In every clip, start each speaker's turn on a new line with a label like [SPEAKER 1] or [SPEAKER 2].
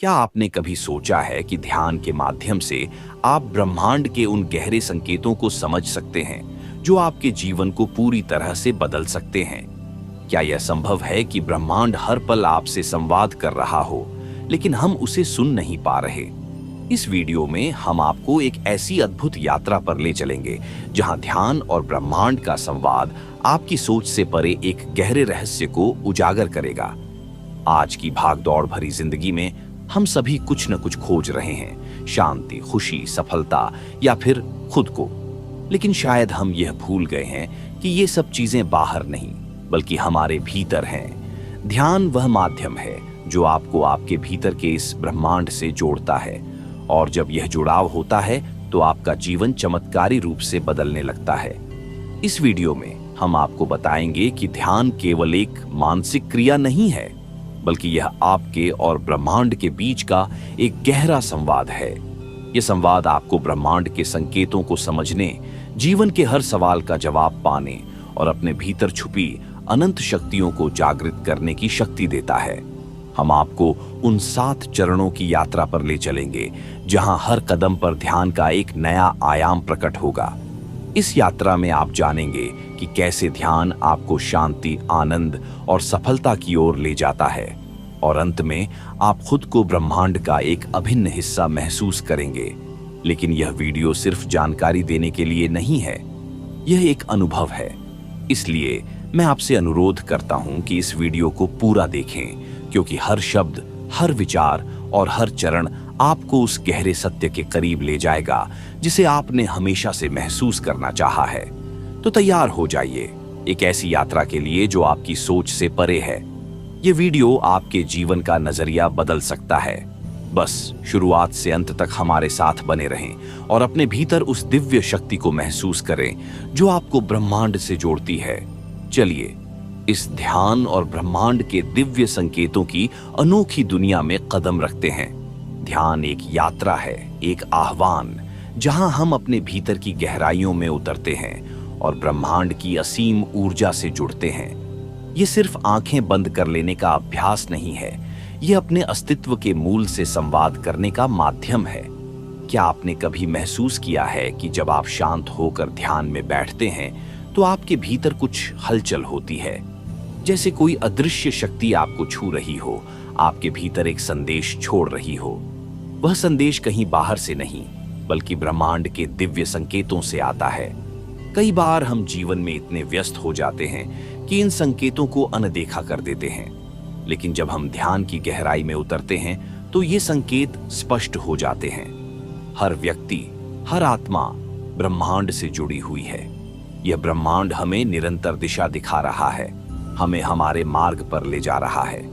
[SPEAKER 1] क्या आपने कभी सोचा है कि ध्यान के माध्यम से आप ब्रह्मांड के उन गहरे संकेतों को समझ सकते हैं जो आपके जीवन को पूरी तरह से बदल सकते हैं? क्या यह संभव है कि ब्रह्मांड हर पल आपसे संवाद कर रहा हो, लेकिन हम उसे सुन नहीं पा रहे? इस वीडियो में हम आपको एक ऐसी अद्भुत यात्रा पर ले चलेंगे जहां ध्यान और ब्रह्मांड का संवाद आपकी सोच से परे एक गहरे रहस्य को उजागर करेगा। आज की भागदौड़ भरी जिंदगी में हम सभी कुछ न कुछ खोज रहे हैं, शांति, खुशी, सफलता या फिर खुद को। लेकिन शायद हम यह भूल गए हैं कि ये सब चीजें बाहर नहीं बल्कि हमारे भीतर हैं। ध्यान वह माध्यम है जो आपको आपके भीतर के इस ब्रह्मांड से जोड़ता है, और जब यह जुड़ाव होता है तो आपका जीवन चमत्कारी रूप से बदलने लगता है। इस वीडियो में हम आपको बताएंगे कि ध्यान केवल एक मानसिक क्रिया नहीं है, बल्कि यह आपके और ब्रह्मांड के बीच का एक गहरा संवाद है। यह संवाद आपको ब्रह्मांड के संकेतों को समझने, जीवन के हर सवाल का जवाब पाने और अपने भीतर छुपी अनंत शक्तियों को जागृत करने की शक्ति देता है। हम आपको उन 7 चरणों की यात्रा पर ले चलेंगे जहां हर कदम पर ध्यान का एक नया आयाम प्रकट होगा। इस यात्रा में आप जानेंगे कि कैसे ध्यान आपको शांति, आनंद और सफलता की ओर ले जाता है, और अंत में आप खुद को ब्रह्मांड का एक अभिन्न हिस्सा महसूस करेंगे। लेकिन यह वीडियो सिर्फ जानकारी देने के लिए नहीं है, यह एक अनुभव है। इसलिए मैं आपसे अनुरोध करता हूं कि इस वीडियो को पूरा देखें, क्योंकि हर शब्द, हर विचार और हर चरण आपको उस गहरे सत्य के करीब ले जाएगा जिसे आपने हमेशा से महसूस करना चाहा है। तो तैयार हो जाइए एक ऐसी यात्रा के लिए जो आपकी सोच से परे है। ये वीडियो आपके जीवन का नजरिया बदल सकता है। बस शुरुआत से अंत तक हमारे साथ बने रहें और अपने भीतर उस दिव्य शक्ति को महसूस करें जो आपको ब्रह्मांड से जोड़ती है। चलिए इस ध्यान और ब्रह्मांड के दिव्य संकेतों की अनोखी दुनिया में कदम रखते हैं। ध्यान एक यात्रा है, एक आह्वान, जहां हम अपने भीतर की गहराइयों में उतरते हैं और ब्रह्मांड की असीम ऊर्जा से जुड़ते हैं। ये सिर्फ आंखें बंद कर लेने का अभ्यास नहीं है, ये अपने अस्तित्व के मूल से संवाद करने का माध्यम है। क्या आपने कभी महसूस किया है कि जब आप शांत होकर ध्यान में बैठते हैं तो आपके भीतर कुछ हलचल होती है, जैसे कोई अदृश्य शक्ति आपको छू रही हो, आपके भीतर एक संदेश छोड़ रही हो। वह संदेश कहीं बाहर से नहीं बल्कि ब्रह्मांड के दिव्य संकेतों से आता है। कई बार हम जीवन में इतने व्यस्त हो जाते हैं कि इन संकेतों को अनदेखा कर देते हैं, लेकिन जब हम ध्यान की गहराई में उतरते हैं तो ये संकेत स्पष्ट हो जाते हैं। हर व्यक्ति, हर आत्मा ब्रह्मांड से जुड़ी हुई है। यह ब्रह्मांड हमें निरंतर दिशा दिखा रहा है, हमें हमारे मार्ग पर ले जा रहा है।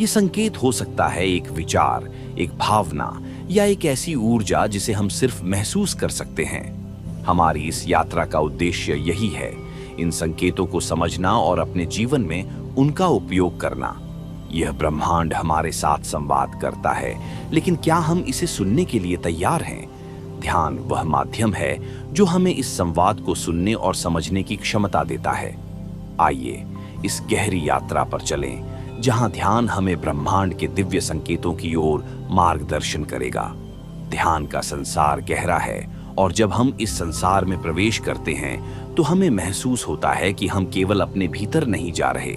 [SPEAKER 1] ये संकेत हो सकता है एक विचार, एक भावना या एक ऐसी ऊर्जा जिसे हम सिर्फ महसूस कर सकते हैं। हमारी इस यात्रा का उद्देश्य यही है, इन संकेतों को समझना और अपने जीवन में उनका उपयोग करना। यह ब्रह्मांड हमारे साथ संवाद करता है, लेकिन क्या हम इसे सुनने के लिए तैयार हैं? ध्यान वह माध्यम है जो हमें इस संवाद को सुनने और समझने की क्षमता देता है। आइए इस गहरी यात्रा पर चलें जहां ध्यान हमें ब्रह्मांड के दिव्य संकेतों की ओर मार्गदर्शन करेगा। ध्यान का संसार गहरा है, और जब हम इस संसार में प्रवेश करते हैं तो हमें महसूस होता है कि हम केवल अपने भीतर नहीं जा रहे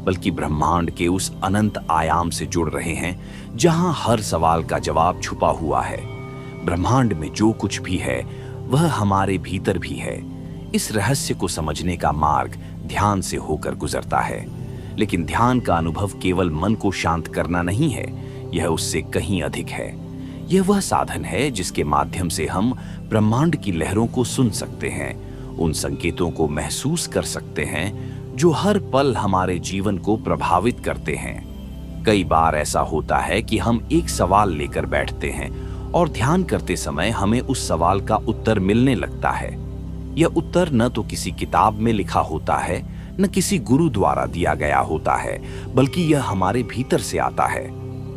[SPEAKER 1] बल्कि ब्रह्मांड के उस अनंत आयाम से जुड़ रहे हैं जहां हर सवाल का जवाब छुपा हुआ है। ब्रह्मांड में जो कुछ भी है वह हमारे भीतर भी है। इस रहस्य को समझने का मार्ग ध्यान से होकर गुजरता है, लेकिन ध्यान का अनुभव केवल मन को शांत करना नहीं है, यह उससे कहीं अधिक है। यह वह साधन है जिसके माध्यम से हम ब्रह्मांड की लहरों को सुन सकते हैं, उन संकेतों को महसूस कर सकते हैं जो हर पल हमारे जीवन को प्रभावित करते हैं। कई बार ऐसा होता है कि हम एक सवाल लेकर बैठते हैं और ध्यान करते समय हमें उस सवाल का उत्तर मिलने लगता है। यह उत्तर न तो किसी किताब में लिखा होता है, न किसी गुरु द्वारा दिया गया होता है, बल्कि यह हमारे भीतर से आता है।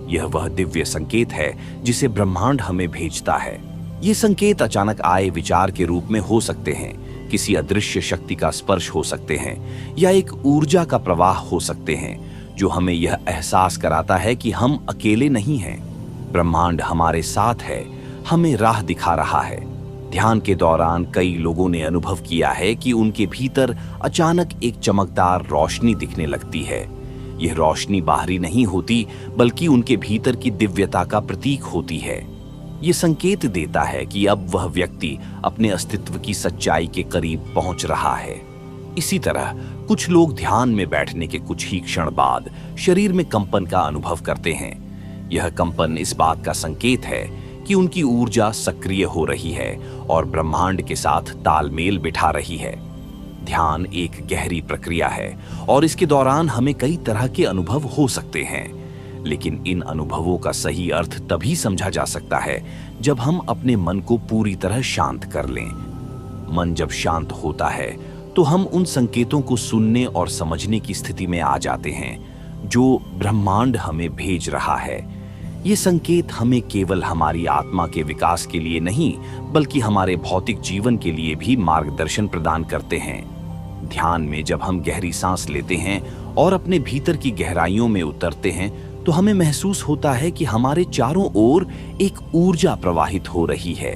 [SPEAKER 1] यह वह दिव्य संकेत है जिसे ब्रह्मांड हमें भेजता है। ये संकेत अचानक आए विचार के रूप में हो सकते हैं, किसी अदृश्य शक्ति का स्पर्श हो सकते हैं, या एक ऊर्जा का प्रवाह हो सकते हैं जो हमें यह एहसास कराता है कि हम अकेले नहीं हैं। ब्रह्मांड हमारे साथ है, हमें राह दिखा रहा है। ध्यान के दौरान कई लोगों ने अनुभव किया है कि उनके भीतर अचानक एक चमकदार रोशनी दिखने लगती है। यह रोशनी बाहरी नहीं होती, बल्कि उनके भीतर की दिव्यता का प्रतीक होती है। यह संकेत देता है कि अब वह व्यक्ति अपने अस्तित्व की सच्चाई के करीब पहुंच रहा है। इसी तरह कुछ लोग ध्यान में बैठने के कुछ ही क्षण बाद शरीर में कंपन का अनुभव करते हैं। यह कंपन इस बात का संकेत है कि उनकी ऊर्जा सक्रिय हो रही है और ब्रह्मांड के साथ तालमेल बिठा रही है। ध्यान एक गहरी प्रक्रिया है और इसके दौरान हमें कई तरह के अनुभव हो सकते हैं, लेकिन इन अनुभवों का सही अर्थ तभी समझा जा सकता है जब हम अपने मन को पूरी तरह शांत कर लें। मन जब शांत होता है तो हम उन संकेतों को सुनने और समझने की स्थिति में आ जाते हैं जो ब्रह्मांड हमें भेज रहा है। ये संकेत हमें केवल हमारी आत्मा के विकास के लिए नहीं, बल्कि हमारे भौतिक जीवन के लिए भी मार्गदर्शन प्रदान करते हैं। ध्यान में जब हम गहरी सांस लेते हैं और अपने भीतर की गहराइयों में उतरते हैं, तो हमें महसूस होता है कि हमारे चारों ओर एक ऊर्जा प्रवाहित हो रही है।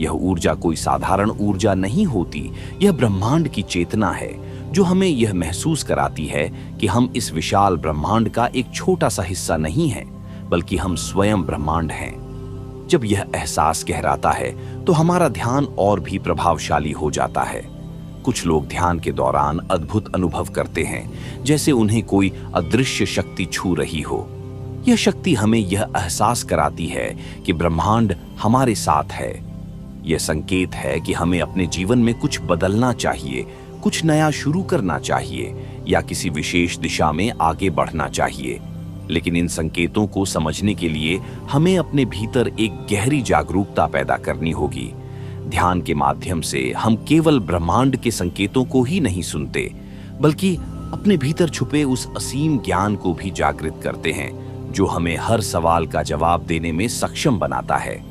[SPEAKER 1] यह ऊर्जा कोई साधारण ऊर्जा नहीं होती, यह ब्रह्मांड की चेतना है जो हमें यह महसूस कराती है कि हम इस विशाल ब्रह्मांड का एक छोटा सा हिस्सा नहीं है, बल्कि हम स्वयं ब्रह्मांड हैं। जब यह एहसास गहराता है तो हमारा ध्यान और भी प्रभावशाली हो जाता है। कुछ लोग ध्यान के दौरान अद्भुत अनुभव करते हैं, जैसे उन्हें कोई अदृश्य शक्ति छू रही हो। यह शक्ति हमें यह एहसास कराती है कि ब्रह्मांड हमारे साथ है। यह संकेत है कि हमें अपने जीवन में कुछ बदलना चाहिए, कुछ नया शुरू करना चाहिए या किसी विशेष दिशा में आगे बढ़ना चाहिए। लेकिन इन संकेतों को समझने के लिए हमें अपने भीतर एक गहरी जागरूकता पैदा करनी होगी। ध्यान के माध्यम से हम केवल ब्रह्मांड के संकेतों को ही नहीं सुनते, बल्कि अपने भीतर छुपे उस असीम ज्ञान को भी जागृत करते हैं जो हमें हर सवाल का जवाब देने में सक्षम बनाता है।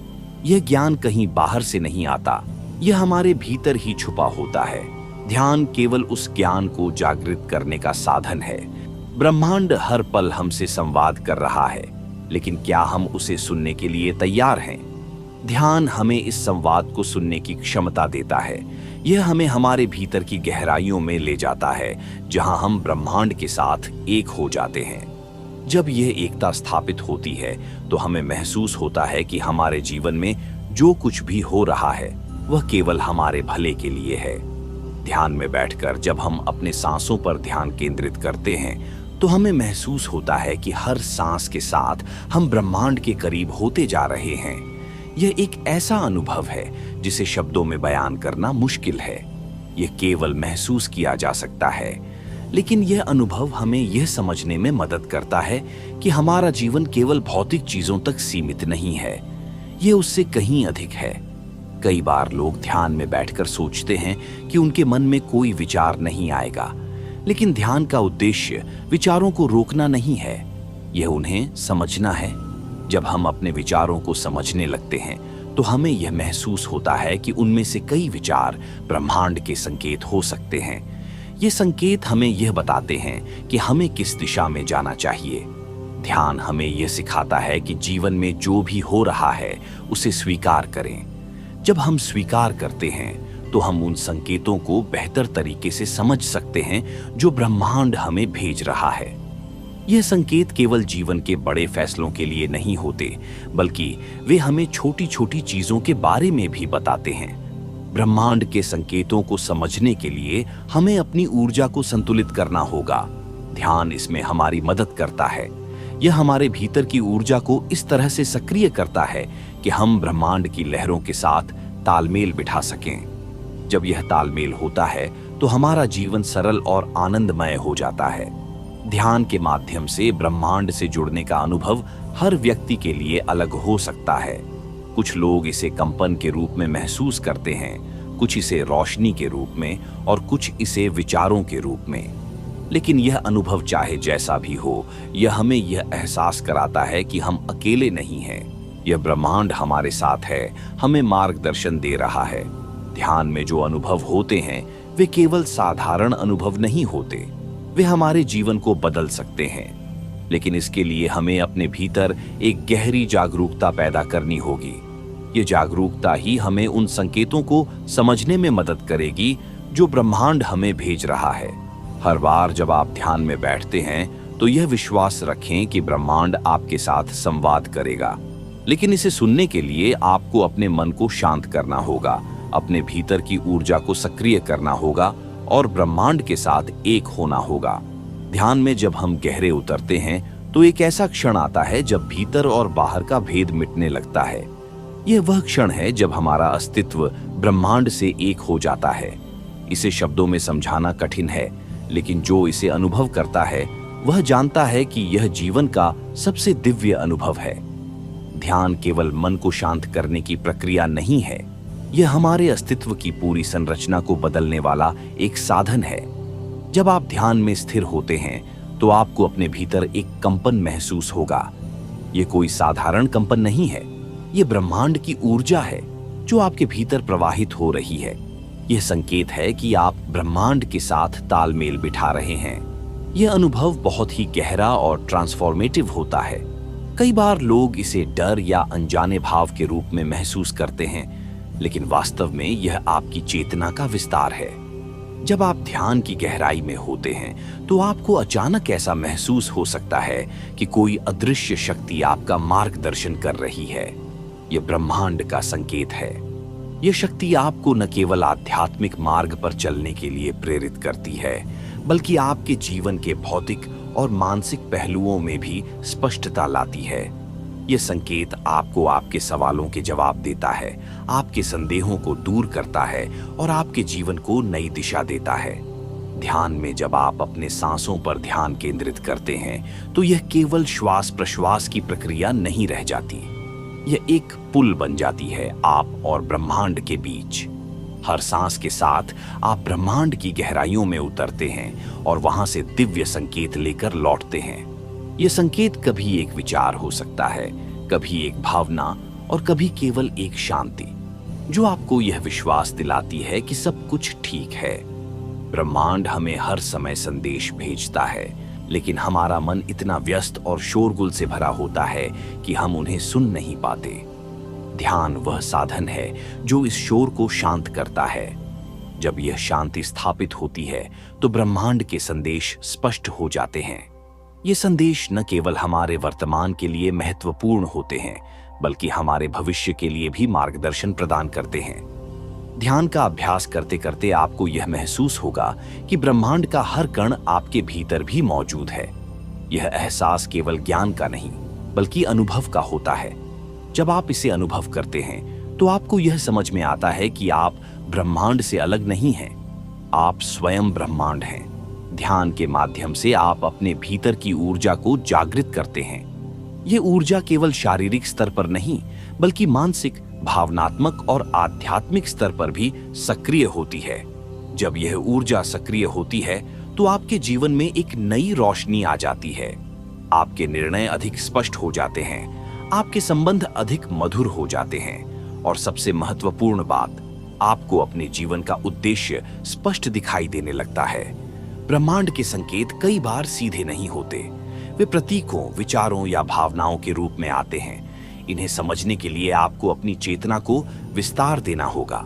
[SPEAKER 1] यह ज्ञान कहीं बाहर से नहीं आता, यह हमारे भीतर ही छुपा होता है। ध्यान केवल उस ज्ञान को जागृत करने का साधन है। ब्रह्मांड हर पल हमसे संवाद कर रहा है, लेकिन क्या हम उसे सुनने के लिए तैयार हैं? ध्यान हमें इस संवाद को सुनने की क्षमता देता है। यह हमें हमारे भीतर की गहराइयों में ले जाता है, जहां हम ब्रह्मांड के साथ एक हो जाते हैं। जब यह एकता स्थापित होती है तो हमें महसूस होता है कि हमारे जीवन में जो कुछ भी हो रहा है वह केवल हमारे भले के लिए है। ध्यान में बैठकर जब हम अपने सांसों पर ध्यान केंद्रित करते हैं तो हमें महसूस होता है कि हर सांस के साथ हम ब्रह्मांड के करीब होते जा रहे हैं। यह एक ऐसा अनुभव है जिसे शब्दों में बयान करना मुश्किल है। यह केवल महसूस किया जा सकता है, लेकिन यह अनुभव हमें यह समझने में मदद करता है कि हमारा जीवन केवल भौतिक चीजों तक सीमित नहीं है, यह उससे कहीं अधिक है। कई बार लोग ध्यान में बैठकर सोचते हैं कि उनके मन में कोई विचार नहीं आएगा, लेकिन ध्यान का उद्देश्य विचारों को रोकना नहीं है, यह उन्हें समझना है। जब हम अपने विचारों को समझने लगते हैं तो हमें यह महसूस होता है कि उनमें से कई विचार ब्रह्मांड के संकेत हो सकते हैं। ये संकेत हमें यह बताते हैं कि हमें किस दिशा में जाना चाहिए। ध्यान हमें यह सिखाता है कि जीवन में जो भी हो रहा है उसे स्वीकार करें। जब हम स्वीकार करते हैं तो हम उन संकेतों को बेहतर तरीके से समझ सकते हैं जो ब्रह्मांड हमें भेज रहा है। यह संकेत केवल जीवन के बड़े फैसलों के लिए नहीं होते, बल्कि वे हमें छोटी छोटी चीजों के बारे में भी बताते हैं। ब्रह्मांड के संकेतों को समझने के लिए हमें अपनी ऊर्जा को संतुलित करना होगा। ध्यान इसमें हमारी मदद करता है। यह हमारे भीतर की ऊर्जा को इस तरह से सक्रिय करता है कि हम ब्रह्मांड की लहरों के साथ तालमेल बिठा सकें। जब यह तालमेल होता है तो हमारा जीवन सरल और आनंदमय हो जाता है। ध्यान के माध्यम से ब्रह्मांड से जुड़ने का अनुभव हर व्यक्ति के लिए अलग हो सकता है। कुछ लोग इसे कंपन के रूप में महसूस करते हैं, कुछ इसे रोशनी के रूप में और कुछ इसे विचारों के रूप में। लेकिन यह अनुभव चाहे जैसा भी हो, यह हमें यह एहसास कराता है कि हम अकेले नहीं हैं। यह ब्रह्मांड हमारे साथ है, हमें मार्गदर्शन दे रहा है। ध्यान में जो अनुभव होते हैं वे केवल साधारण अनुभव नहीं होते, वे हमारे जीवन को बदल सकते हैं। लेकिन इसके लिए हमें अपने भीतर एक गहरी जागरूकता पैदा करनी होगी। ये जागरूकता ही हमें उन संकेतों को समझने में मदद करेगी जो ब्रह्मांड हमें भेज रहा है। हर बार जब आप ध्यान में बैठते हैं तो यह विश्वास रखें कि ब्रह्मांड आपके साथ संवाद करेगा, लेकिन इसे सुनने के लिए आपको अपने मन को शांत करना होगा, अपने भीतर की ऊर्जा को सक्रिय करना होगा और ब्रह्मांड के साथ एक होना होगा। ध्यान में जब हम गहरे उतरते हैं तो एक ऐसा क्षण आता है जब भीतर और बाहर का भेद मिटने लगता है। यह वह क्षण है जब हमारा अस्तित्व ब्रह्मांड से एक हो जाता है। इसे शब्दों में समझाना कठिन है, लेकिन जो इसे अनुभव करता है वह जानता है कि यह जीवन का सबसे दिव्य अनुभव है। ध्यान केवल मन को शांत करने की प्रक्रिया नहीं है, यह हमारे अस्तित्व की पूरी संरचना को बदलने वाला एक साधन है। जब आप ध्यान में स्थिर होते हैं तो आपको अपने भीतर एक कंपन महसूस होगा। यह कोई साधारण कंपन नहीं है, यह ब्रह्मांड की ऊर्जा है जो आपके भीतर प्रवाहित हो रही है। यह संकेत है कि आप ब्रह्मांड के साथ तालमेल बिठा रहे हैं। यह अनुभव बहुत ही गहरा और ट्रांसफॉर्मेटिव होता है। कई बार लोग इसे डर या अनजाने भाव के रूप में महसूस करते हैं, लेकिन वास्तव में यह आपकी चेतना का विस्तार है। जब आप ध्यान की गहराई में होते हैं तो आपको अचानक ऐसा महसूस हो सकता है कि कोई अदृश्य शक्ति आपका मार्गदर्शन कर रही है। यह ब्रह्मांड का संकेत है। यह शक्ति आपको न केवल आध्यात्मिक मार्ग पर चलने के लिए प्रेरित करती है, बल्कि आपके जीवन के भौतिक और मानसिक पहलुओं में भी स्पष्टता लाती है। यह संकेत आपको आपके सवालों के जवाब देता है, आपके संदेहों को दूर करता है और आपके जीवन को नई दिशा देता है। ध्यान में जब आप अपने सांसों पर ध्यान केंद्रित करते हैं तो यह केवल श्वास प्रश्वास की प्रक्रिया नहीं रह जाती। यह एक पुल बन जाती है आप और ब्रह्मांड के बीच। हर सांस के साथ आप ब्रह्मांड की गहराइयों में उतरते हैं और वहां से दिव्य संकेत लेकर लौटते हैं। यह संकेत कभी एक विचार हो सकता है, कभी एक भावना और कभी केवल एक शांति, जो आपको यह विश्वास दिलाती है कि सब कुछ ठीक है। ब्रह्मांड हमें हर समय संदेश भेजता है, लेकिन हमारा मन इतना व्यस्त और शोरगुल से भरा होता है कि हम उन्हें सुन नहीं पाते। ध्यान वह साधन है जो इस शोर को शांत करता है। जब यह शांति स्थापित होती है तो ब्रह्मांड के संदेश स्पष्ट हो जाते हैं। ये संदेश न केवल हमारे वर्तमान के लिए महत्वपूर्ण होते हैं, बल्कि हमारे भविष्य के लिए भी मार्गदर्शन प्रदान करते हैं। ध्यान का अभ्यास करते करते आपको यह महसूस होगा कि ब्रह्मांड का हर कण आपके भीतर भी मौजूद है। यह एहसास केवल ज्ञान का नहीं, बल्कि अनुभव का होता है। जब आप इसे अनुभव करते हैं तो आपको यह समझ में आता है कि आप ब्रह्मांड से अलग नहीं हैं, आप स्वयं ब्रह्मांड हैं। ध्यान के माध्यम से आप अपने भीतर की ऊर्जा को जागृत करते हैं। यह ऊर्जा केवल शारीरिक स्तर पर नहीं, बल्कि मानसिक, भावनात्मक और आध्यात्मिक स्तर पर भी सक्रिय होती है। जब यह ऊर्जा सक्रिय होती है तो आपके जीवन में एक नई रोशनी आ जाती है। आपके निर्णय अधिक स्पष्ट हो जाते हैं, आपके संबंध अधिक मधुर हो जाते हैं और सबसे महत्वपूर्ण बात, आपको अपने जीवन का उद्देश्य स्पष्ट दिखाई देने लगता है। ब्रह्मांड के संकेत कई बार सीधे नहीं होते, वे प्रतीकों, विचारों या भावनाओं के रूप में आते हैं। इन्हें समझने के लिए आपको अपनी चेतना को विस्तार देना होगा।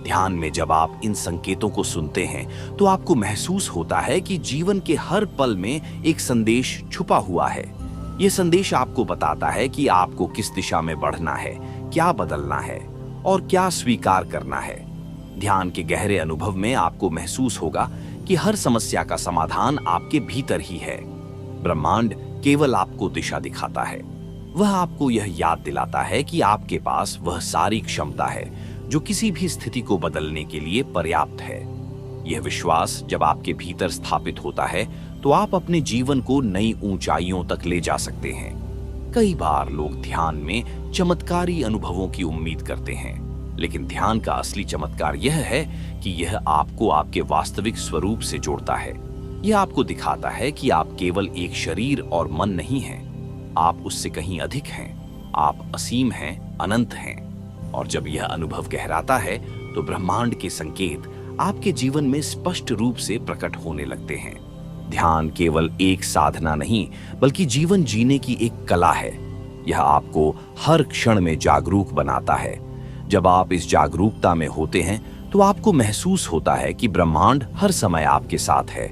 [SPEAKER 1] ध्यान में जब आप इन संकेतों को सुनते हैं तो आपको महसूस होता है कि जीवन के हर पल में एक संदेश छुपा हुआ है। यह संदेश आपको बताता है कि आपको किस दिशा में बढ़ना है, क्या बदलना है और क्या स्वीकार करना है। ध्यान के गहरे अनुभव में आपको महसूस होगा कि हर समस्या का समाधान आपके भीतर ही है। ब्रह्मांड केवल आपको दिशा दिखाता है, वह आपको यह याद दिलाता है कि आपके पास वह सारी क्षमता है जो किसी भी स्थिति को बदलने के लिए पर्याप्त है। यह विश्वास जब आपके भीतर स्थापित होता है तो आप अपने जीवन को नई ऊंचाइयों तक ले जा सकते हैं। कई बार लोग ध्यान में चमत्कारी अनुभवों की उम्मीद करते हैं, लेकिन ध्यान का असली चमत्कार यह है कि यह आपको आपके वास्तविक स्वरूप से जोड़ता है। यह आपको दिखाता है कि आप केवल एक शरीर और मन नहीं हैं, आप उससे कहीं अधिक हैं। आप असीम हैं, अनंत हैं। और जब यह अनुभव गहराता है तो ब्रह्मांड के संकेत आपके जीवन में स्पष्ट रूप से प्रकट होने लगते हैं। ध्यान केवल एक साधना नहीं, बल्कि जीवन जीने की एक कला है। यह आपको हर क्षण में जागरूक बनाता है। जब आप इस जागरूकता में होते हैं तो आपको महसूस होता है कि ब्रह्मांड हर समय आपके साथ है।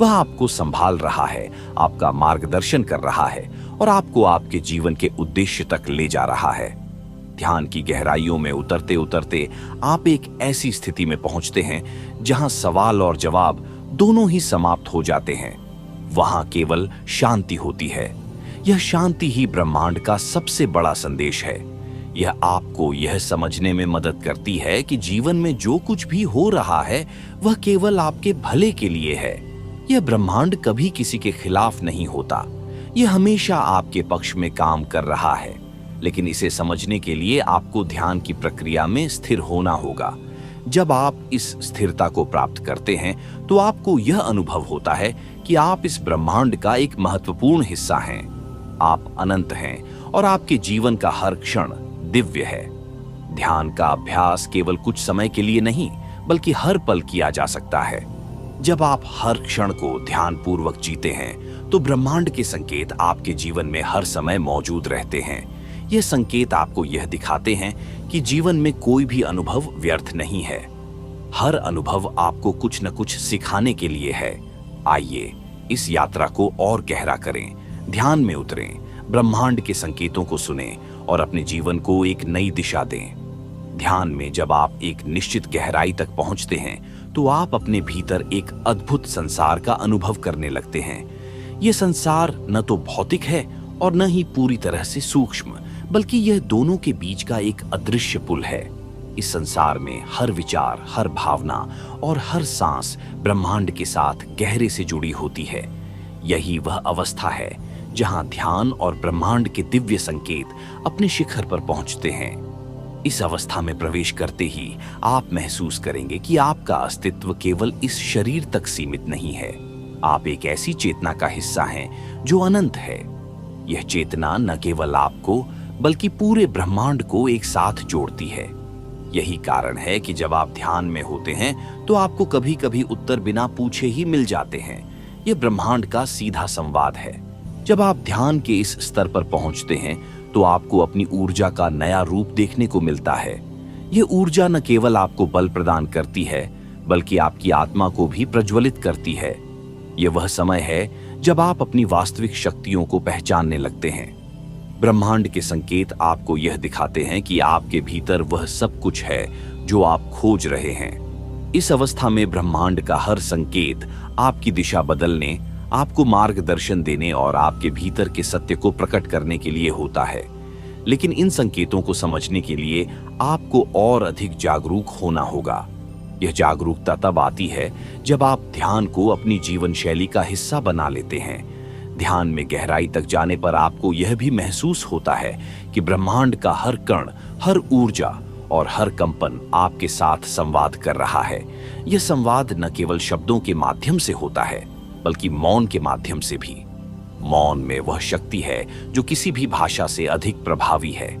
[SPEAKER 1] वह आपको संभाल रहा है, आपका मार्गदर्शन कर रहा है और आपको आपके जीवन के उद्देश्य तक ले जा रहा है। ध्यान की गहराइयों में उतरते उतरते आप एक ऐसी स्थिति में पहुंचते हैं जहां सवाल और जवाब दोनों ही समाप्त हो जाते हैं। वहां केवल शांति होती है। यह शांति ही ब्रह्मांड का सबसे बड़ा संदेश है। यह आपको यह समझने में मदद करती है कि जीवन में जो कुछ भी हो रहा है वह केवल आपके भले के लिए है। यह ब्रह्मांड कभी किसी के खिलाफ नहीं होता। यह हमेशा आपके पक्ष में काम कर रहा है। लेकिन इसे समझने के लिए आपको ध्यान की प्रक्रिया में स्थिर होना होगा। जब आप इस स्थिरता को प्राप्त करते हैं तो आपको यह अनुभव होता है कि आप इस ब्रह्मांड का एक महत्वपूर्ण हिस्सा हैं। आप अनंत हैं और आपके जीवन का हर क्षण दिव्य है। ध्यान का अभ्यास केवल कुछ समय के लिए नहीं, बल्कि हर पल किया जा सकता है। जब आप हर क्षण को ध्यानपूर्वक जीते हैं तो ब्रह्मांड के संकेत आपके जीवन में हर समय मौजूद रहते हैं। ये संकेत आपको यह दिखाते हैं कि जीवन में कोई भी अनुभव व्यर्थ नहीं है। हर अनुभव आपको कुछ न कुछ सिखाने के लिए है। आइए इस यात्रा को और गहरा करें, ध्यान में उतरें, ब्रह्मांड के संकेतों को सुनें और अपने जीवन को एक नई दिशा दें। ध्यान में जब आप एक निश्चित गहराई तक पहुंचते हैं तो आप अपने भीतर एक अद्भुत संसार का अनुभव करने लगते हैं। यह संसार न तो भौतिक है और न ही पूरी तरह से सूक्ष्म, बल्कि यह दोनों के बीच का एक अदृश्य पुल है। इस संसार में हर विचार, हर भावना और हर सांस ब्रह्मांड के साथ गहरे से जुड़ी होती है। यही वह अवस्था है जहां ध्यान और ब्रह्मांड के दिव्य संकेत अपने शिखर पर पहुंचते हैं। इस अवस्था में प्रवेश करते ही आप महसूस करेंगे कि आपका अस्तित्व केवल इस शरीर तक सीमित नहीं है। आप एक ऐसी चेतना का हिस्सा हैं जो अनंत है। यह चेतना न केवल आपको बल्कि पूरे ब्रह्मांड को एक साथ जोड़ती है। यही कारण है कि जब आप ध्यान में होते हैं तो आपको कभी कभी उत्तर बिना पूछे ही मिल जाते हैं। यह ब्रह्मांड का सीधा संवाद है। जब आप ध्यान के इस स्तर पर पहुंचते हैं तो आपको अपनी ऊर्जा का नया रूप देखने को मिलता है। यह ऊर्जा न केवल आपको बल प्रदान करती है, बल्कि आपकी आत्मा को भी प्रज्वलित करती है। यह वह समय है जब आप अपनी वास्तविक शक्तियों को पहचानने लगते हैं। ब्रह्मांड के संकेत आपको यह दिखाते हैं कि आपके भीतर वह सब कुछ है जो आप खोज रहे हैं। इस अवस्था में ब्रह्मांड का हर संकेत आपकी दिशा बदलने, आपको मार्गदर्शन देने और आपके भीतर के सत्य को प्रकट करने के लिए होता है। लेकिन इन संकेतों को समझने के लिए आपको और अधिक जागरूक होना होगा। यह जागरूकता तब आती है जब आप ध्यान को अपनी जीवन शैली का हिस्सा बना लेते हैं। ध्यान में गहराई तक जाने पर आपको यह भी महसूस होता है कि ब्रह्मांड का हर कण, हर ऊर्जा और हर कंपन आपके साथ संवाद कर रहा है। यह संवाद न केवल शब्दों के माध्यम से होता है, बल्कि मौन के माध्यम से भी। मौन में वह शक्ति है जो किसी भी भाषा से अधिक प्रभावी है।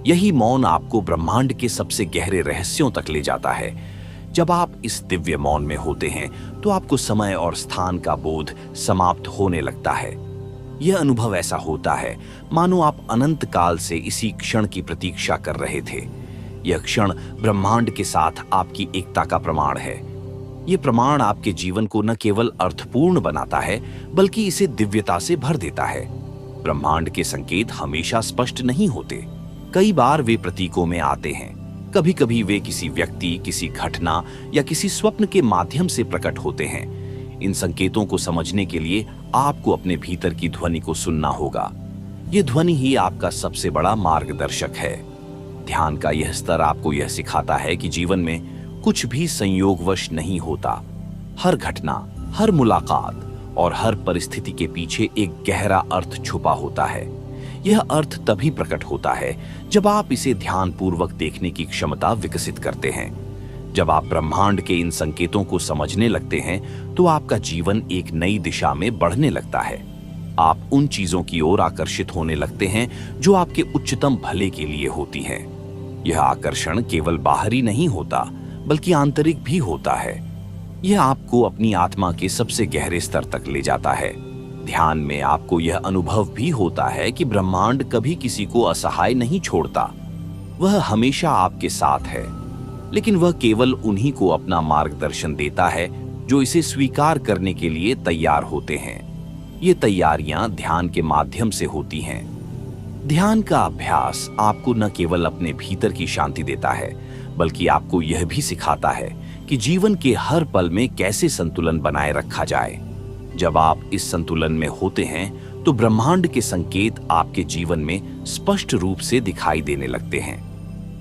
[SPEAKER 1] यही मौन आपको ब्रह्मांड के सबसे गहरे रहस्यों तक ले जाता है। जब आप इस दिव्य मौन में होते हैं तो आपको समय और स्थान का बोध समाप्त होने लगता है। यह अनुभव ऐसा होता है मानो आप अनंत काल से इसी क्षण की प्रतीक्षा कर रहे थे। यह क्षण ब्रह्मांड के साथ आपकी एकता का प्रमाण है। यह प्रमाण आपके जीवन को न केवल अर्थपूर्ण बनाता है, बल्कि इसे दिव्यता से भर देता है। ब्रह्मांड के संकेत हमेशा स्पष्ट नहीं होते। कई बार वे प्रतीकों में आते हैं। कभी कभी वे किसी व्यक्ति, किसी घटना या किसी स्वप्न के माध्यम से प्रकट होते हैं। इन संकेतों को समझने के लिए आपको अपने भीतर की ध्वनि को सुनना होगा। यह ध्वनि ही आपका सबसे बड़ा मार्गदर्शक है। ध्यान का यह स्तर आपको यह सिखाता है कि जीवन में कुछ भी संयोगवश नहीं होता। हर घटना, हर मुलाकात और हर परिस्थिति के पीछे एक गहरा अर्थ छुपा होता है। यह अर्थ तभी प्रकट होता है जब आप इसे ध्यानपूर्वक देखने की क्षमता विकसित करते हैं। जब आप ब्रह्मांड के इन संकेतों को समझने लगते हैं तो आपका जीवन एक नई दिशा में बढ़ने लगता है। आप उन चीजों की ओर आकर्षित होने लगते हैं जो आपके उच्चतम भले के लिए होती हैं। यह आकर्षण केवल बाहरी नहीं होता, बल्कि आंतरिक भी होता है। यह आपको अपनी आत्मा के सबसे गहरे स्तर तक ले जाता है। ध्यान में आपको यह अनुभव भी होता है कि ब्रह्मांड कभी किसी को असहाय नहीं छोड़ता। वह हमेशा आपके साथ है, लेकिन वह केवल उन्हीं को अपना मार्गदर्शन देता है जो इसे स्वीकार करने के लिए तैयार होते हैं। ये तैयारियां ध्यान के माध्यम से होती हैं। ध्यान का अभ्यास आपको न केवल अपने भीतर की शांति देता है, बल्कि आपको यह भी सिखाता है कि जीवन के हर पल में कैसे संतुलन बनाए रखा जाए। जब आप इस संतुलन में होते हैं तो ब्रह्मांड के संकेत आपके जीवन में स्पष्ट रूप से दिखाई देने लगते हैं।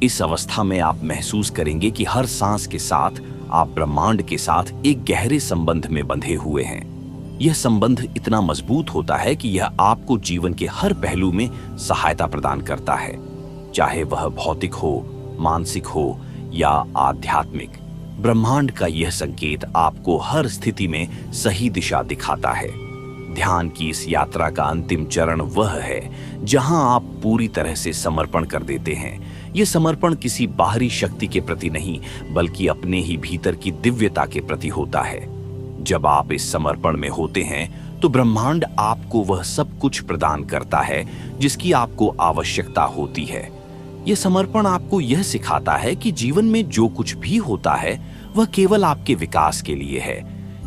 [SPEAKER 1] इस अवस्था में आप महसूस करेंगे कि हर सांस के साथ आप ब्रह्मांड के साथ एक गहरे संबंध में बंधे हुए हैं। यह संबंध इतना मजबूत होता है कि यह आपको जीवन के हर पहलू में सहायता प्रदान करता है, चाहे वह भौतिक हो, मानसिक हो या आध्यात्मिक। ब्रह्मांड का यह संकेत आपको हर स्थिति में सही दिशा दिखाता है। ध्यान की इस यात्रा का अंतिम चरण वह है जहां आप पूरी तरह से समर्पण कर देते हैं। यह समर्पण किसी बाहरी शक्ति के प्रति नहीं, बल्कि अपने ही भीतर की दिव्यता के प्रति होता है। जब आप इस समर्पण में होते हैं तो ब्रह्मांड आपको वह सब कुछ प्रदान करता है जिसकी आपको आवश्यकता होती है। यह समर्पण आपको यह सिखाता है कि जीवन में जो कुछ भी होता है वह केवल आपके विकास के लिए है।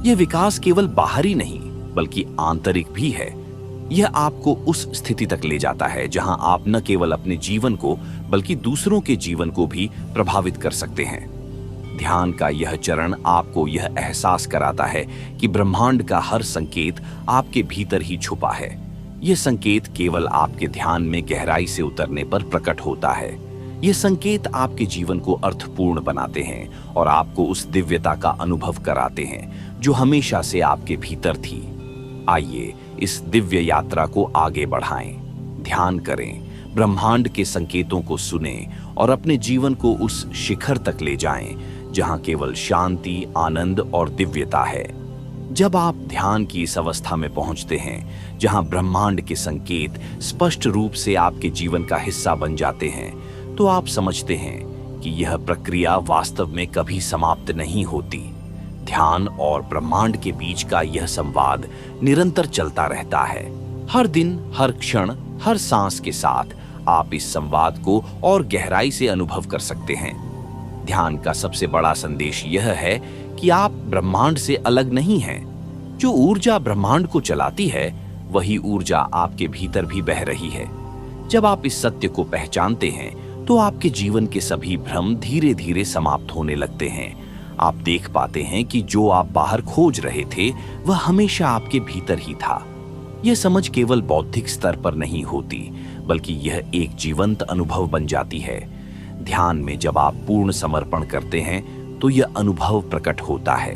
[SPEAKER 1] यह विकास केवल बाहरी नहीं, बल्कि आंतरिक भी है। यह आपको उस स्थिति तक ले जाता है जहां आप न केवल अपने जीवन को, बल्कि दूसरों के जीवन को भी प्रभावित कर सकते हैं। ध्यान का यह चरण आपको यह एहसास कराता है कि ब्रह्मांड का हर संकेत आपके भीतर ही छुपा है। यह संकेत केवल आपके ध्यान में गहराई से उतरने पर प्रकट होता है। यह संकेत आपके जीवन को अर्थपूर्ण बनाते हैं और आपको उस दिव्यता का अनुभव कराते हैं जो हमेशा से आपके भीतर थी। आइए इस दिव्य यात्रा को आगे बढ़ाएं। ध्यान करें, ब्रह्मांड के संकेतों को सुनें और अपने जीवन को उस शिखर तक ले जाएं जहां केवल शांति, आनंद और दिव्यता है। जब आप ध्यान की इस अवस्था में पहुंचते हैं जहां ब्रह्मांड के संकेत स्पष्ट रूप से आपके जीवन का हिस्सा बन जाते हैं, तो आप समझते हैं कि यह प्रक्रिया वास्तव में कभी समाप्त नहीं होती। ध्यान और ब्रह्मांड के बीच का यह संवाद निरंतर चलता रहता है। हर दिन, हर क्षण, हर सांस के साथ आप इस संवाद को और गहराई से अनुभव कर सकते हैं। ध्यान का सबसे बड़ा संदेश यह है कि आप ब्रह्मांड से अलग नहीं हैं। जो ऊर्जा ब्रह्मांड को चलाती है, वही ऊर्जा आपके भीतर भी बह रही है। जब आप इस सत्य को पहचानते हैं तो आपके जीवन के सभी भ्रम धीरे धीरे समाप्त होने लगते हैं। आप देख पाते हैं कि जो आप बाहर खोज रहे थे वह हमेशा आपके भीतर ही था। यह समझ केवल बौद्धिक स्तर पर नहीं होती, बल्कि यह एक जीवंत अनुभव बन जाती है। ध्यान में जब आप पूर्ण समर्पण करते हैं तो यह अनुभव प्रकट होता है।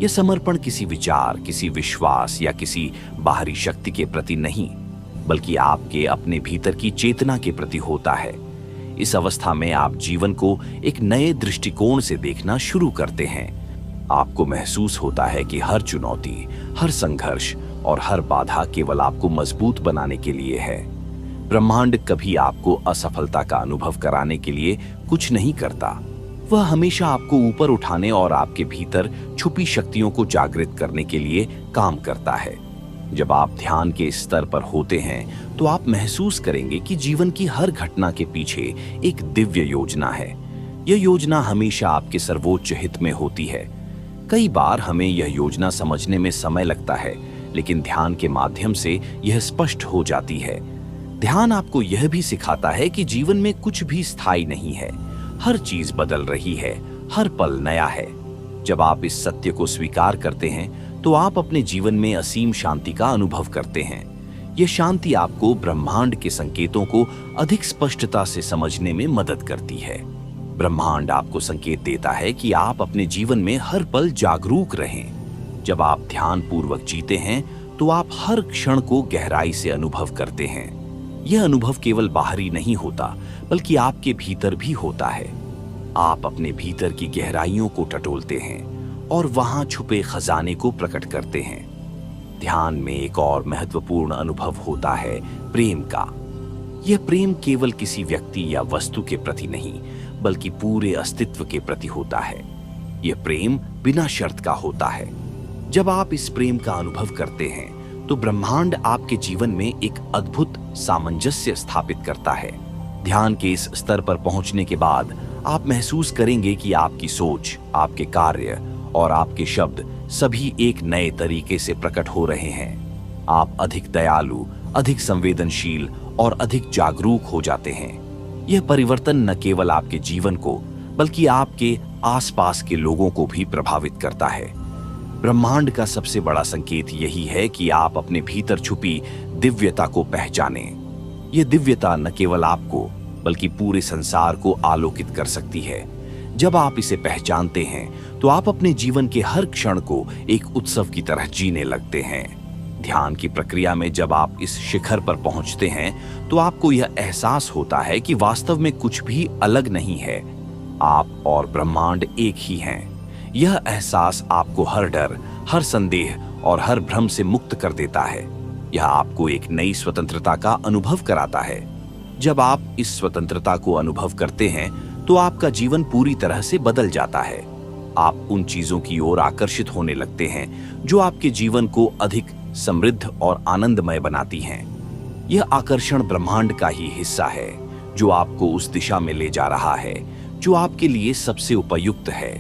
[SPEAKER 1] यह समर्पण किसी विचार, किसी विश्वास या किसी बाहरी शक्ति के प्रति नहीं, बल्कि आपके अपने भीतर की चेतना के प्रति होता है। इस अवस्था में आप जीवन को एक नए दृष्टिकोण से देखना शुरू करते हैं। आपको महसूस होता है कि हर चुनौती, हर संघर्ष और हर बाधा केवल आपको मजबूत बनाने के लिए है। ब्रह्मांड कभी आपको असफलता का अनुभव कराने के लिए कुछ नहीं करता। वह हमेशा आपको ऊपर उठाने और आपके भीतर छुपी शक्तियों को जागृत करने के लिए काम करता है। जब आप ध्यान के स्तर पर होते हैं तो आप महसूस करेंगे कि जीवन की हर घटना के पीछे एक दिव्य योजना है। यह योजना हमेशा आपके सर्वोच्च हित में होती है। कई बार हमें यह योजना समझने में समय लगता है, लेकिन ध्यान के माध्यम से यह स्पष्ट हो जाती है। ध्यान आपको यह भी सिखाता है कि जीवन में कुछ भी स्थायी नहीं है। हर चीज बदल रही है, हर पल नया है। जब आप इस सत्य को स्वीकार करते हैं तो आप अपने जीवन में असीम शांति का अनुभव करते हैं। यह शांति आपको ब्रह्मांड के संकेतों को अधिक स्पष्टता से समझने में मदद करती है। ब्रह्मांड आपको संकेत देता है कि आप अपने जीवन में हर पल जागरूक रहें। जब आप ध्यान पूर्वक जीते हैं तो आप हर क्षण को गहराई से अनुभव करते हैं। यह अनुभव केवल बाहरी नहीं होता, बल्कि आपके भीतर भी होता है। आप अपने भीतर की गहराइयों को टटोलते हैं और वहां छुपे खजाने को प्रकट करते हैं। ध्यान में एक और महत्वपूर्ण अनुभव होता है प्रेम का। यह प्रेम केवल किसी व्यक्ति या वस्तु के प्रति नहीं, बल्कि पूरे अस्तित्व के प्रति होता है। यह प्रेम बिना शर्त का होता है। जब आप इस प्रेम का अनुभव करते हैं तो ब्रह्मांड आपके जीवन में एक अद्भुत सामंजस्य स्थापित करता है। ध्यान के इस स्तर पर पहुंचने के बाद आप महसूस करेंगे कि आपकी सोच, आपके कार्य और आपके शब्द सभी एक नए तरीके से प्रकट हो रहे हैं। आप अधिक दयालु, अधिक संवेदनशील और अधिक जागरूक हो जाते हैं। यह परिवर्तन न केवल आपके जीवन को बल्कि आपके आसपास के लोगों को भी प्रभावित करता है। ब्रह्मांड का सबसे बड़ा संकेत यही है कि आप अपने भीतर छुपी दिव्यता को पहचानें। यह दिव्यता न केवल आपको बल्कि पूरे संसार को आलोकित कर सकती है। जब आप इसे पहचानते हैं तो आप अपने जीवन के हर क्षण को एक उत्सव की तरह जीने लगते हैं। ध्यान की प्रक्रिया में जब आप इस शिखर पर पहुंचते हैं तो आपको यह एहसास होता है कि वास्तव में कुछ भी अलग नहीं है। आप और ब्रह्मांड एक ही हैं। यह एहसास आपको हर डर, हर संदेह और हर भ्रम से मुक्त कर देता है। यह आपको एक नई स्वतंत्रता का अनुभव कराता है। जब आप इस स्वतंत्रता को अनुभव करते हैं तो आपका जीवन पूरी तरह से बदल जाता है। आप उन चीजों की ओर आकर्षित होने लगते हैं जो आपके जीवन को अधिक समृद्ध और आनंदमय बनाती हैं। यह आकर्षण ब्रह्मांड का ही हिस्सा है जो आपको उस दिशा में ले जा रहा है जो आपके लिए सबसे उपयुक्त है।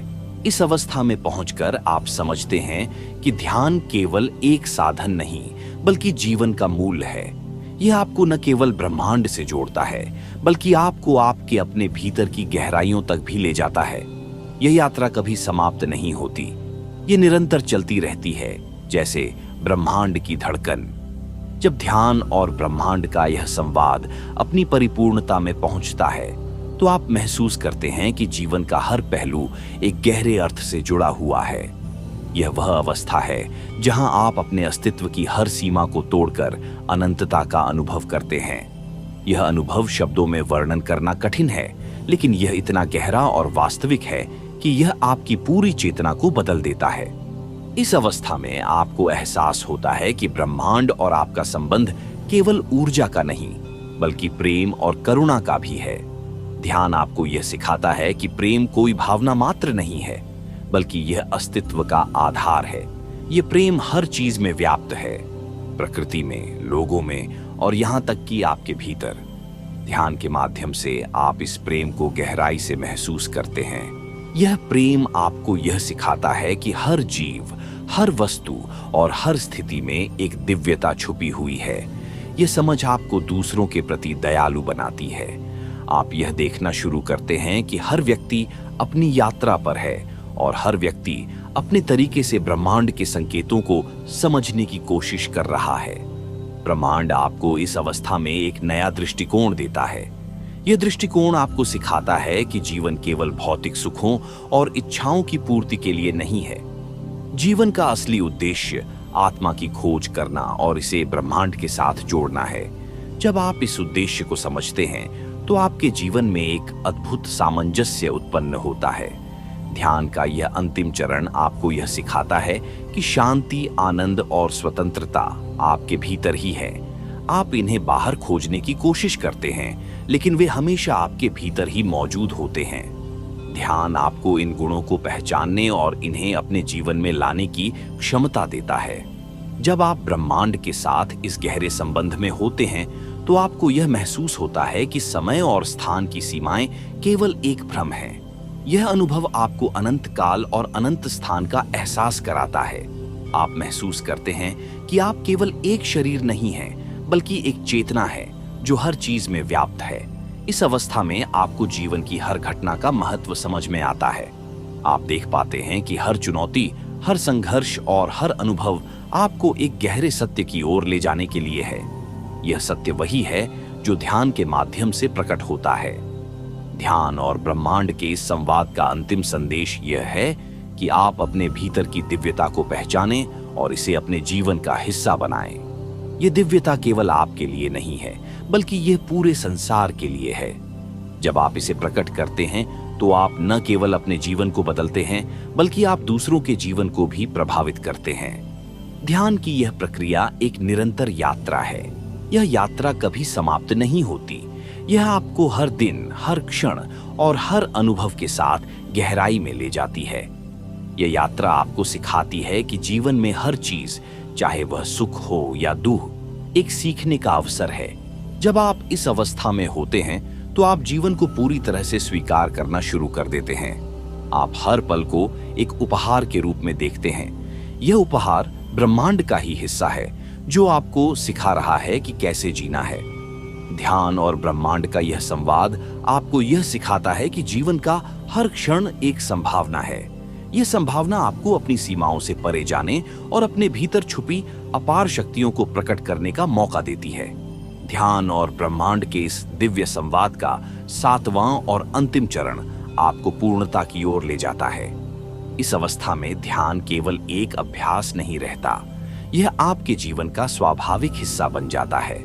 [SPEAKER 1] इस अवस्था में पहुंचकर आप समझते हैं कि ध्यान केवल एक साधन नहीं बल्कि जीवन का मूल है। यह आपको न केवल ब्रह्मांड से जोड़ता है बल्कि आपको आपके अपने भीतर की गहराइयों तक भी ले जाता है। यह यात्रा कभी समाप्त नहीं होती, यह निरंतर चलती रहती है, जैसे ब्रह्मांड की धड़कन। जब ध्यान और ब्रह्मांड का यह संवाद अपनी परिपूर्णता में पहुंचता है तो आप महसूस करते हैं कि जीवन का हर पहलू एक गहरे अर्थ से जुड़ा हुआ है। यह वह अवस्था है जहां आप अपने अस्तित्व की हर सीमा को तोड़कर अनंतता का अनुभव करते हैं। यह अनुभव शब्दों में वर्णन करना कठिन है, लेकिन यह इतना गहरा और वास्तविक है कि यह आपकी पूरी चेतना को बदल देता है। इस अवस्था में आपको एहसास होता है कि ब्रह्मांड और आपका संबंध केवल ऊर्जा का नहीं बल्कि प्रेम और करुणा का भी है। ध्यान आपको यह सिखाता है कि प्रेम कोई भावना मात्र नहीं है बल्कि यह अस्तित्व का आधार है। यह प्रेम हर चीज में व्याप्त है, प्रकृति में, लोगों में और यहां तक कि आपके भीतर। ध्यान के माध्यम से आप इस प्रेम को गहराई से महसूस करते हैं। यह प्रेम आपको यह सिखाता है कि हर जीव, हर वस्तु और हर स्थिति में एक दिव्यता छुपी हुई है। यह समझ आपको दूसरों के प्रति दयालु बनाती है। आप यह देखना शुरू करते हैं कि हर व्यक्ति अपनी यात्रा पर है और हर व्यक्ति अपने तरीके से ब्रह्मांड के संकेतों को समझने की कोशिश कर रहा है। ब्रह्मांड आपको इस अवस्था में एक नया दृष्टिकोण देता है। यह दृष्टिकोण आपको सिखाता है कि जीवन केवल भौतिक सुखों और इच्छाओं की पूर्ति के लिए नहीं है। जीवन का असली उद्देश्य आत्मा की खोज करना और इसे ब्रह्मांड के साथ जोड़ना है। जब आप इस उद्देश्य को समझते हैं तो आपके जीवन में एक अद्भुत सामंजस्य उत्पन्न होता है। ध्यान का यह अंतिम चरण आपको यह सिखाता है कि शांति, आनंद और स्वतंत्रता आपके भीतर ही है। आप इन्हें बाहर खोजने की कोशिश करते हैं, लेकिन वे हमेशा आपके भीतर ही मौजूद होते हैं। ध्यान आपको इन गुणों को पहचानने और इन्हें अपने जीवन में लाने की क्षमता देता है। जब आप ब्रह्मांड के साथ इस गहरे संबंध में होते हैं तो आपको यह महसूस होता है कि समय और स्थान की सीमाएं केवल एक भ्रम है। यह अनुभव आपको अनंत काल और अनंत स्थान का एहसास कराता है। आप महसूस करते हैं कि आप केवल एक शरीर नहीं हैं बल्कि एक चेतना है जो हर चीज में व्याप्त है। इस अवस्था में आपको जीवन की हर घटना का महत्व समझ में आता है। आप देख पाते हैं कि हर चुनौती, हर संघर्ष और हर अनुभव आपको एक गहरे सत्य की ओर ले जाने के लिए है। यह सत्य वही है जो ध्यान के माध्यम से प्रकट होता है। ध्यान और ब्रह्मांड के इस संवाद का अंतिम संदेश यह है कि आप अपने भीतर की दिव्यता को पहचानें और इसे अपने जीवन का हिस्सा बनाएं। यह दिव्यता केवल आपके लिए नहीं है बल्कि यह पूरे संसार के लिए है। जब आप इसे प्रकट करते हैं तो आप न केवल अपने जीवन को बदलते हैं बल्कि आप दूसरों के जीवन को भी प्रभावित करते हैं। ध्यान की यह प्रक्रिया एक निरंतर यात्रा है। यह यात्रा कभी समाप्त नहीं होती। यह आपको हर दिन, हर क्षण और हर अनुभव के साथ गहराई में ले जाती है। यह यात्रा आपको सिखाती है कि जीवन में हर चीज, चाहे वह सुख हो या दुख, एक सीखने का अवसर है। जब आप इस अवस्था में होते हैं तो आप जीवन को पूरी तरह से स्वीकार करना शुरू कर देते हैं। आप हर पल को एक उपहार के रूप में देखते हैं। यह उपहार ब्रह्मांड का ही हिस्सा है जो आपको सिखा रहा है कि कैसे जीना है। ध्यान और ब्रह्मांड का यह संवाद आपको यह सिखाता है कि जीवन का हर क्षण एक संभावना है। यह संभावना आपको अपनी सीमाओं से परे जाने और अपने भीतर छुपी अपार शक्तियों को प्रकट करने का मौका देती है। ध्यान और ब्रह्मांड के इस दिव्य संवाद का 7वां और अंतिम चरण आपको पूर्णता की ओर ले जाता है। इस अवस्था में ध्यान केवल एक अभ्यास नहीं रहता, यह आपके जीवन का स्वाभाविक हिस्सा बन जाता है।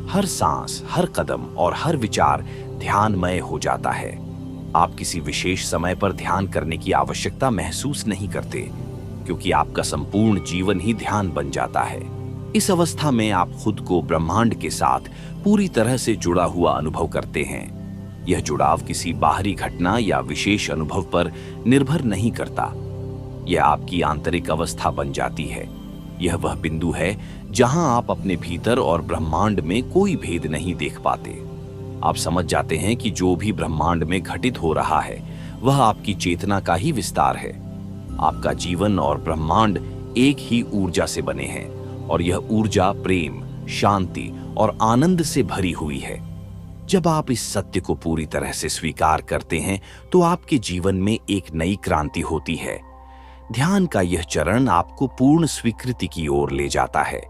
[SPEAKER 1] हर सांस, हर कदम और हर विचार ध्यानमय हो जाता है। आप किसी विशेष समय पर ध्यान करने की आवश्यकता महसूस नहीं करते, क्योंकि आपका संपूर्ण जीवन ही ध्यान बन जाता है। इस अवस्था में आप खुद को ब्रह्मांड के साथ पूरी तरह से जुड़ा हुआ अनुभव करते हैं। यह जुड़ाव किसी बाहरी घटना या विशेष अनुभव पर निर्भर नहीं करता। यह आपकी आंतरिक अवस्था बन जाती है। यह वह बिंदु है जहां आप अपने भीतर और ब्रह्मांड में कोई भेद नहीं देख पाते। आप समझ जाते हैं कि जो भी ब्रह्मांड में घटित हो रहा है वह आपकी चेतना का ही विस्तार है। आपका जीवन और ब्रह्मांड एक ही ऊर्जा से बने हैं और यह ऊर्जा प्रेम, शांति और आनंद से भरी हुई है। जब आप इस सत्य को पूरी तरह से स्वीकार करते हैं तो आपके जीवन में एक नई क्रांति होती है। ध्यान का यह चरण आपको पूर्ण स्वीकृति की ओर ले जाता है।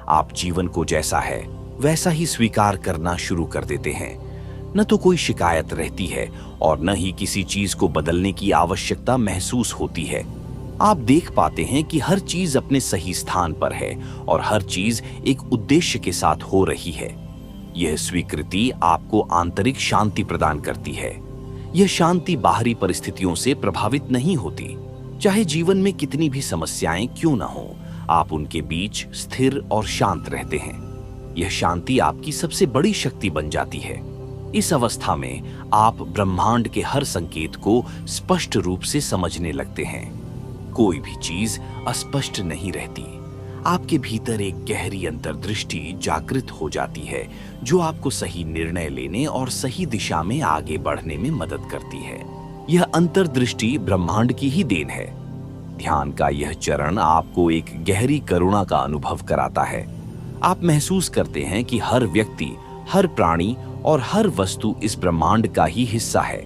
[SPEAKER 1] आप जीवन को जैसा है वैसा ही स्वीकार करना शुरू कर देते हैं। न तो कोई शिकायत रहती है और न ही किसी चीज को बदलने की आवश्यकता महसूस होती है। आप देख पाते हैं कि हर चीज अपने सही स्थान पर है और हर चीज एक उद्देश्य के साथ हो रही है। यह स्वीकृति आपको आंतरिक शांति प्रदान करती है। यह शांति बाहरी परिस्थितियों से प्रभावित नहीं होती। चाहे जीवन में कितनी भी समस्याएं क्यों न हो, आप उनके बीच स्थिर और शांत रहते हैं। यह शांति आपकी सबसे बड़ी शक्ति बन जाती है। इस अवस्था में आप ब्रह्मांड के हर संकेत को स्पष्ट रूप से समझने लगते हैं। कोई भी चीज अस्पष्ट नहीं रहती। आपके भीतर एक गहरी अंतर्दृष्टि जागृत हो जाती है जो आपको सही निर्णय लेने और सही दिशा में आगे बढ़ने में मदद करती है। यह अंतर्दृष्टि ब्रह्मांड की ही देन है। ध्यान का यह चरण आपको एक गहरी करुणा का अनुभव कराता है। आप महसूस करते हैं कि हर व्यक्ति, हर प्राणी और हर वस्तु इस ब्रह्मांड का ही हिस्सा है।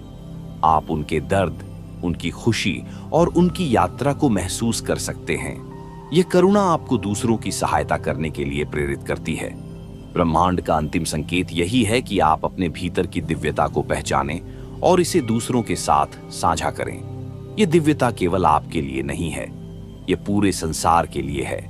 [SPEAKER 1] आप उनके दर्द, उनकी खुशी और उनकी यात्रा को महसूस कर सकते हैं। यह करुणा आपको दूसरों की सहायता करने के लिए प्रेरित करती है। ब्रह्मांड का अंतिम संकेत यही है कि आप अपने भीतर की दिव्यता को पहचानें और इसे दूसरों के साथ साझा करें। यह दिव्यता केवल आपके लिए नहीं है, यह पूरे संसार के लिए है।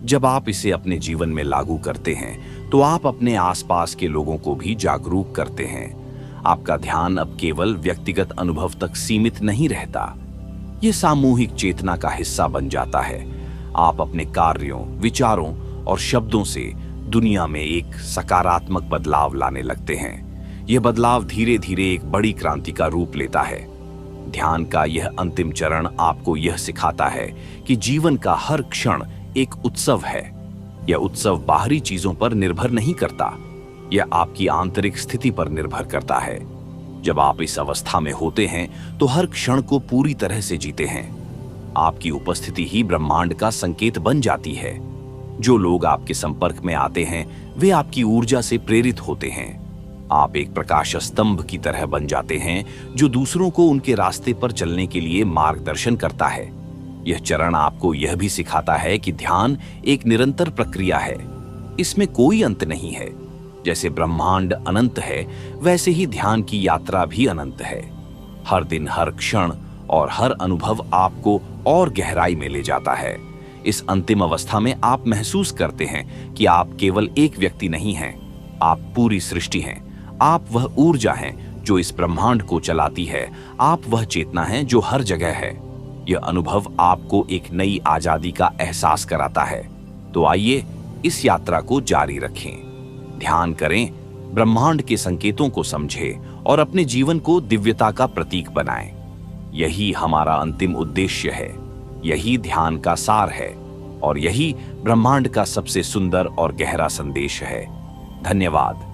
[SPEAKER 1] जब आप इसे अपने जीवन में लागू करते हैं तो आप अपने आसपास के लोगों को भी जागरूक करते हैं। आपका ध्यान अब केवल व्यक्तिगत अनुभव तक सीमित नहीं रहता, यह सामूहिक चेतना का हिस्सा बन जाता है। आप अपने कार्यों, विचारों और शब्दों से दुनिया में एक सकारात्मक बदलाव लाने लगते हैं। यह बदलाव धीरे धीरे एक बड़ी क्रांति का रूप लेता है। ध्यान का यह अंतिम चरण आपको यह सिखाता है कि जीवन का हर क्षण एक उत्सव है। यह उत्सव बाहरी चीजों पर निर्भर नहीं करता, यह आपकी आंतरिक स्थिति पर निर्भर करता है। जब आप इस अवस्था में होते हैं तो हर क्षण को पूरी तरह से जीते हैं। आपकी उपस्थिति ही ब्रह्मांड का संकेत बन जाती है। जो लोग आपके संपर्क में आते हैं वे आपकी ऊर्जा से प्रेरित होते हैं। आप एक प्रकाश स्तंभ की तरह बन जाते हैं जो दूसरों को उनके रास्ते पर चलने के लिए मार्गदर्शन करता है। यह चरण आपको यह भी सिखाता है कि ध्यान एक निरंतर प्रक्रिया है, इसमें कोई अंत नहीं है। जैसे ब्रह्मांड अनंत है वैसे ही ध्यान की यात्रा भी अनंत है। हर दिन, हर क्षण और हर अनुभव आपको और गहराई में ले जाता है। इस अंतिम अवस्था में आप महसूस करते हैं कि आप केवल एक व्यक्ति नहीं हैं, आप पूरी सृष्टि हैं। आप वह ऊर्जा हैं जो इस ब्रह्मांड को चलाती है। आप वह चेतना हैं जो हर जगह है। यह अनुभव आपको एक नई आजादी का एहसास कराता है। तो आइए इस यात्रा को जारी रखें। ध्यान करें, ब्रह्मांड के संकेतों को समझें और अपने जीवन को दिव्यता का प्रतीक बनाएं। यही हमारा अंतिम उद्देश्य है। यही ध्यान का सार है और यही ब्रह्मांड का सबसे सुंदर और गहरा संदेश है। धन्यवाद।